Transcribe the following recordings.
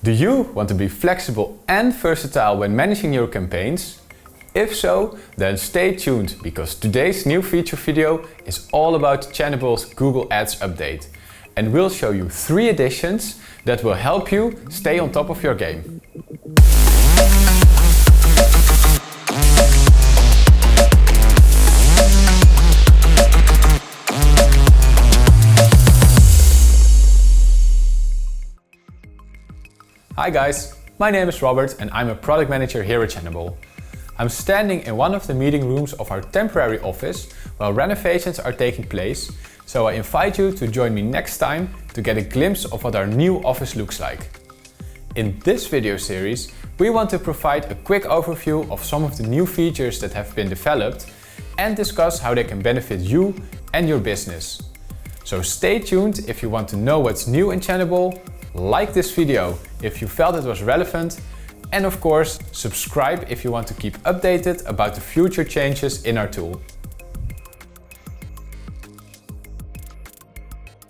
Do you want to be flexible and versatile when managing your campaigns? If so, then stay tuned, because today's new feature video is all about Channable's Google Ads update, and we'll show you 3 additions that will help you stay on top of your game. Hi guys, my name is Robert and I'm a product manager here at Channable. I'm standing in one of the meeting rooms of our temporary office while renovations are taking place, so I invite you to join me next time to get a glimpse of what our new office looks like. In this video series, we want to provide a quick overview of some of the new features that have been developed and discuss how they can benefit you and your business. So stay tuned if you want to know what's new in Channable, like this video if you felt it was relevant, and of course, subscribe if you want to keep updated about the future changes in our tool.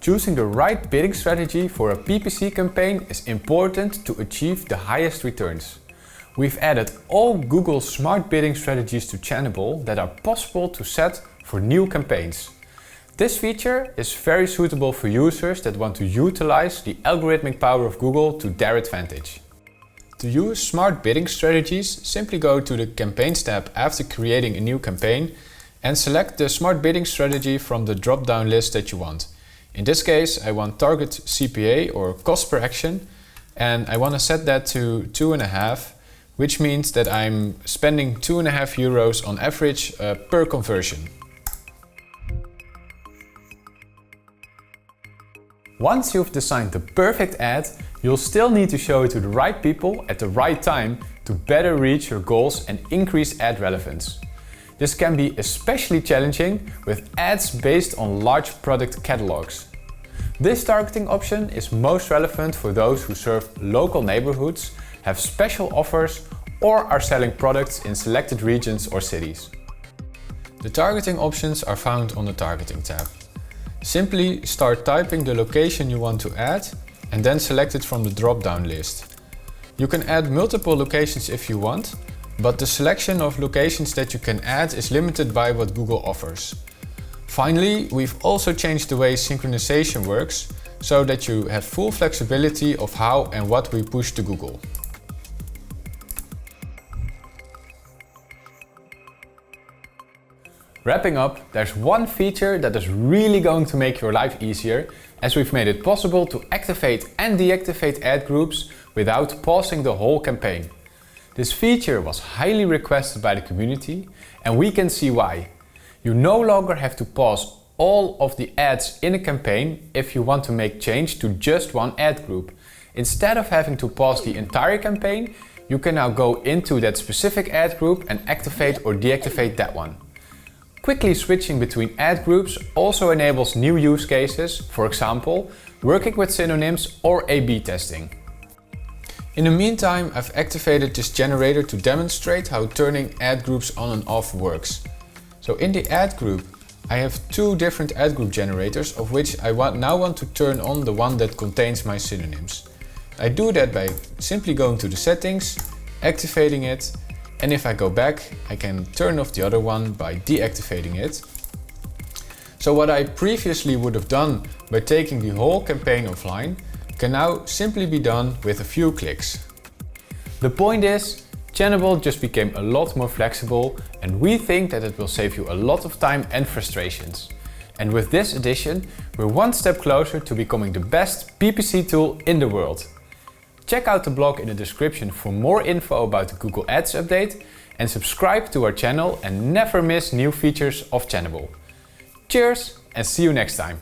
Choosing the right bidding strategy for a PPC campaign is important to achieve the highest returns. We've added all Google Smart Bidding strategies to Channable that are possible to set for new campaigns. This feature is very suitable for users that want to utilize the algorithmic power of Google to their advantage. To use smart bidding strategies, simply go to the Campaigns tab after creating a new campaign and select the smart bidding strategy from the drop-down list that you want. In this case, I want target CPA or cost per action, and I want to set that to 2.5, which means that I'm spending 2.5 euros on average per conversion. Once you've designed the perfect ad, you'll still need to show it to the right people at the right time to better reach your goals and increase ad relevance. This can be especially challenging with ads based on large product catalogs. This targeting option is most relevant for those who serve local neighborhoods, have special offers, or are selling products in selected regions or cities. The targeting options are found on the Targeting tab. Simply start typing the location you want to add and then select it from the drop-down list. You can add multiple locations if you want, but the selection of locations that you can add is limited by what Google offers. Finally, we've also changed the way synchronization works so that you have full flexibility of how and what we push to Google. Wrapping up, there's one feature that is really going to make your life easier, as we've made it possible to activate and deactivate ad groups without pausing the whole campaign. This feature was highly requested by the community, and we can see why. You no longer have to pause all of the ads in a campaign if you want to make change to just one ad group. Instead of having to pause the entire campaign, you can now go into that specific ad group and activate or deactivate that one. Quickly switching between ad groups also enables new use cases, for example, working with synonyms or A/B testing. In the meantime, I've activated this generator to demonstrate how turning ad groups on and off works. So in the ad group, I have 2 different ad group generators, of which I now want to turn on the one that contains my synonyms. I do that by simply going to the settings, activating it, and if I go back, I can turn off the other one by deactivating it. So what I previously would have done by taking the whole campaign offline can now simply be done with a few clicks. The point is, Channable just became a lot more flexible, and we think that it will save you a lot of time and frustrations. And with this addition, we're one step closer to becoming the best PPC tool in the world. Check out the blog in the description for more info about the Google Ads update, and subscribe to our channel and never miss new features of Channable. Cheers and see you next time!